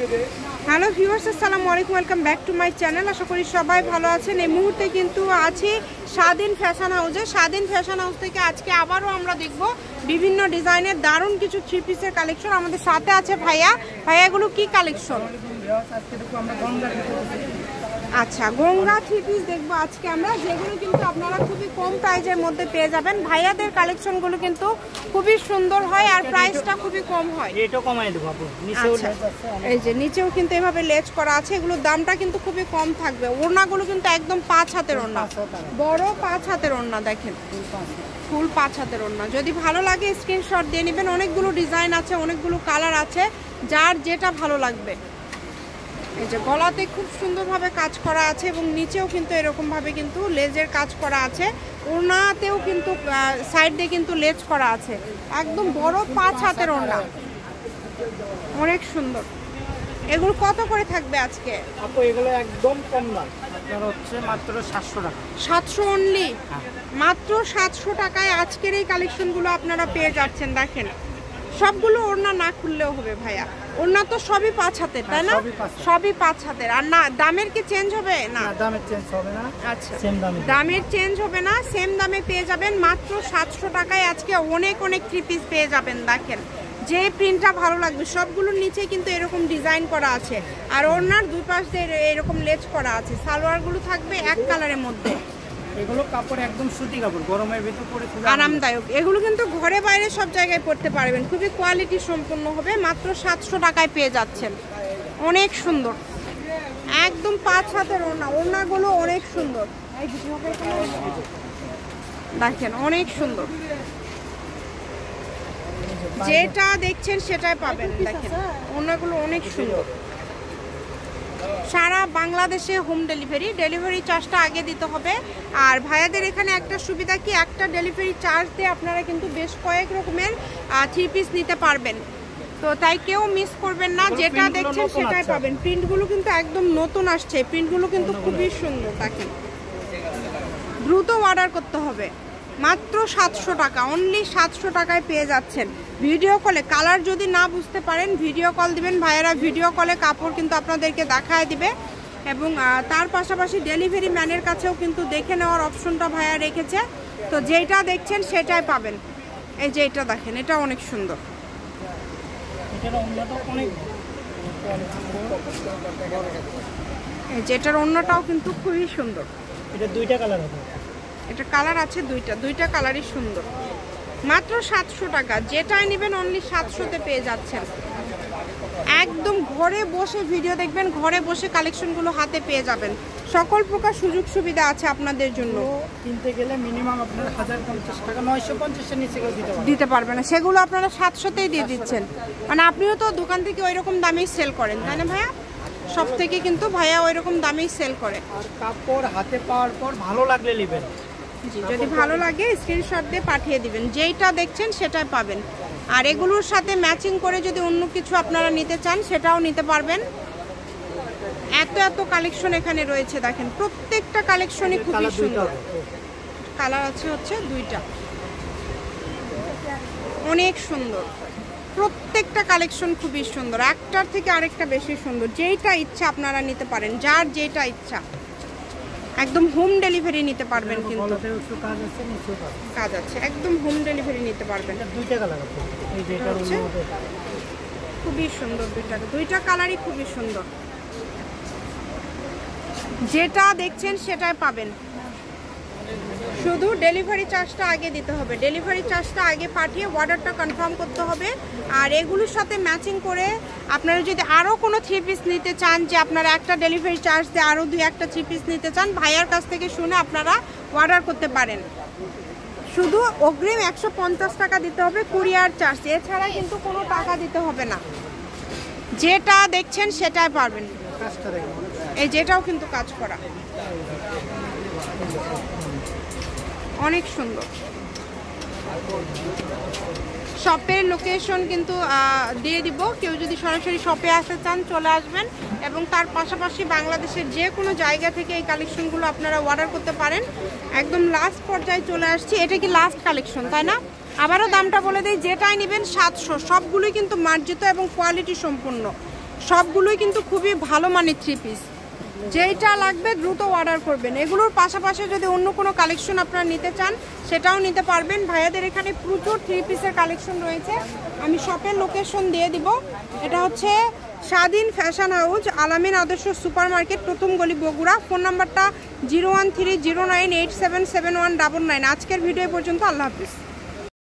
Hello viewers, আসসালামু আলাইকুম, welcome back to my channel. আশা করি সবাই ভালো আছেন। এই মুহূর্তে কিন্তু আছি স্বাধীন ফ্যাশন হাউসে। স্বাধীন ফ্যাশন হাউস থেকে আজকে আবারও আমরা দেখব বিভিন্ন ডিজাইনের দারুণ কিছু থ্রি পিসের কালেকশন। আমাদের সাথে আছে ভাইয়া। ভাইয়া, এগুলো কি কালেকশন? আচ্ছা, গঙ্গা থ্রি পিস দেখবো আজকে আমরা, যেগুলো কিন্তু আপনারা খুবই কম প্রাইসের মধ্যে পেয়ে যাবেন। ভাইয়াদের কালেকশনগুলো কিন্তু খুবই সুন্দর হয় আর প্রাইসটা খুবই কম হয়। রেটও কমাই দেব আপু। এই যে নিচেও কিন্তু এভাবে লেজ করা আছে, এগুলোর দামটা কিন্তু খুবই কম থাকবে। ওড়নাগুলো কিন্তু একদম 5 হাতের ওড়না, বড় 5 হাতের ওড়না, দেখেন ফুল 5 হাতের ওড়না। যদি ভালো লাগে স্ক্রিনশট দিয়ে নেবেন। অনেকগুলো ডিজাইন আছে, অনেকগুলো কালার আছে, যার যেটা ভালো লাগবে। এই যে গলাতে খুব সুন্দরভাবে কাজ করা আছে এবং নিচেও কিন্তু এরকম ভাবে কিন্তু লেজের কাজ করা আছে। ওড়নাতেও কিন্তু সাইড দিয়ে কিন্তু লেজ করা আছে। একদম বড় 5 হাতের ওড়না, অনেক সুন্দর। এগুলো কত করে থাকবে আজকে আপু? এগুলো একদম কম দাম, আপনার হচ্ছে মাত্র 700 টাকা। 700 অনলি, মাত্র 700 টাকায় আজকের এই কালেকশনগুলো আপনারা পেয়ে যাচ্ছেন। দেখেন সবগুলো ওড়না না খুললেও হবে ভাইয়া। ওড়না তো সবই 5 হাতের, তাই না? সবই 5 হাতের। আর না, দামের কি চেঞ্জ হবে? না, দামের চেঞ্জ হবে না। আচ্ছা, সেম দামে, দামের চেঞ্জ হবে না, সেম দামে পেয়ে যাবেন। মাত্র 700 টাকায় আজকে অনেক অনেক থ্রি পিস পেয়ে যাবেন। দেখেন যে প্রিন্টটা ভালো লাগবে। সবগুলোর নিচে কিন্তু এরকম ডিজাইন করা আছে আর ওড়নার দুই পাশ দিয়ে এরকম লেজ করা আছে। সালোয়ারগুলো থাকবে এক কালারের মধ্যে। এগুলো কাপড় একদম সুতি কাপড়, গরমের ভিতর পরে খুব আরামদায়ক। এগুলো কিন্তু ঘরে বাইরে সব জায়গায় পরতে পারবেন, খুবই কোয়ালিটি সম্পন্ন হবে। মাত্র 700 টাকায় পেয়ে যাচ্ছেন। অনেক সুন্দর, একদম 5 হাতের ওড়না। ওড়নাগুলো অনেক সুন্দর, দেখেন অনেক সুন্দর। যেটা দেখছেন সেটাই পাবেন। দেখেন ওড়নাগুলো অনেক সুন্দর। সারা বাংলাদেশে হোম ডেলিভারি চার্জটা আগে দিতে হবে। আর ভাইয়াদের এখানে একটা সুবিধা কি, একটা ডেলিভারি চার্জ দিয়ে আপনারা কিন্তু বেশ কয়েক রকমের থ্রি পিস নিতে পারবেন। তো তাই কেউ মিস করবেন না, যেটা দেখছেন সেটাই পাবেন। প্রিন্টগুলো কিন্তু একদম নতুন আসছে, প্রিন্টগুলো কিন্তু খুবই সুন্দর। দেখেন দ্রুত অর্ডার করতে হবে। মাত্র 700 টাকা, অনলি 700 টাকায় পেয়ে যাচ্ছেন। ভিডিও কলে কালার যদি না বুঝতে পারেন ভিডিও কল দিবেন, ভাইয়েরা ভিডিও কলে কাপড় কিন্তু আপনাদেরকে দেখায় দিবে। এবং তার পাশাপাশি ডেলিভারি ম্যানের কাছেও কিন্তু দেখে নেওয়ার অপশনটা ভাইয়া রেখেছে। তো যেটা দেখছেন সেটাই পাবেন। এই যে এটা দেখেন, এটা অনেক সুন্দর। এই যে এটার অন্যটাও কিন্তু খুবই সুন্দর। এটা দুইটা কালার হবে, এটা কালার আছে দুইটা কালারই সুন্দর। মাত্র 700 টাকা, যেটাই নেবেন অনলি 700-তে পেয়ে যাচ্ছেন। একদম ঘরে বসে ভিডিও দেখবেন, ঘরে বসে কালেকশনগুলো হাতে পেয়ে যাবেন। সকল প্রকার সুযোগ সুবিধা আছে আপনাদের জন্য। কিনতে গেলে মিনিমাম আপনার 1050 টাকা, 950 এর নিচে দিতে পারবেন না। সেগুলো আপনারা 700-তেই দিয়ে দিচ্ছেন। মানে আপনিও তো দোকান থেকে ওই রকম দামেই সেল করেন, তাই না ভাইয়া? সব থেকে কিন্তু ভাইয়া ওই রকম দামেই সেল করে। আর কাপড় হাতে পাওয়ার পর ভালো লাগলে নেবেন। জি, যদি ভালো লাগে স্ক্রিনশট দিয়ে পাঠিয়ে দিবেন। যেইটা দেখছেন সেটাই পাবেন। আর এগুলোর সাথে ম্যাচিং করে যদি অন্য কিছু আপনারা নিতে চান সেটাও নিতে পারবেন। এত কালেকশন এখানে রয়েছে। দেখেন প্রত্যেকটা কালেকশনই খুবই সুন্দর। কালার আছে হচ্ছে 2টা, অনেক সুন্দর। প্রত্যেকটা কালেকশন খুবই সুন্দর, একটার থেকে আরেকটা বেশি সুন্দর। যেইটা ইচ্ছা আপনারা নিতে পারেন, যার যেটা ইচ্ছা। একদম হোম ডেলিভারি নিতে পারবেন, কিন্তু কাজ আছে, একদম হোম ডেলিভারি নিতে পারবেন। খুবই সুন্দর, দুইটা কালারই খুবই সুন্দর। যেটা দেখছেন সেটাই পাবেন। শুধু ডেলিভারি চার্জটা আগে দিতে হবে। ডেলিভারি চার্জটা আগে পাঠিয়ে অর্ডারটা কনফার্ম করতে হবে। আর এগুলোর সাথে ম্যাচিং করে আপনারা যদি আরও কোনো থ্রি পিস নিতে চান, যে আপনারা একটা ডেলিভারি চার্জ দিয়ে আরও 2-1টা থ্রি পিস নিতে চান, ভাইয়ার কাছ থেকে শুনে আপনারা অর্ডার করতে পারেন। শুধু অগ্রিম 150 টাকা দিতে হবে কুরিয়ার চার্জ, এছাড়া কিন্তু কোনো টাকা দিতে হবে না। যেটা দেখছেন সেটাই পারবেন। এই যেটাও কিন্তু কাজ করা, অনেক সুন্দর। শপের লোকেশন কিন্তু দিয়ে দিব। কেউ যদি সরাসরি শপে আসতে চান চলে আসবেন। এবং তার পাশাপাশি বাংলাদেশের যে কোনো জায়গা থেকে এই কালেকশনগুলো আপনারা অর্ডার করতে পারেন। একদম লাস্ট পর্যায়ে চলে আসছি। এটা কি লাস্ট কালেকশন, তাই না? আবারও দামটা বলে দিই, যেটাই নেবেন 700। সবগুলোই কিন্তু মার্জিত এবং কোয়ালিটি সম্পূর্ণ। সবগুলোই কিন্তু খুবই ভালো মানের 3 পিস। যেইটা লাগবে দ্রুত অর্ডার করবেন। এগুলোর পাশাপাশি যদি অন্য কোনো কালেকশন আপনারা নিতে চান সেটাও নিতে পারবেন। ভাইয়াদের এখানে প্রচুর 3 পিসের কালেকশন রয়েছে। আমি শপের লোকেশন দিয়ে দিব। এটা হচ্ছে স্বাধীন ফ্যাশন হাউস, আলামিন আদর্শ সুপার মার্কেট, প্রথম গলি, বগুড়া। ফোন নাম্বারটা 01309877199। আজকের ভিডিও পর্যন্ত। আল্লাহ হাফিজ।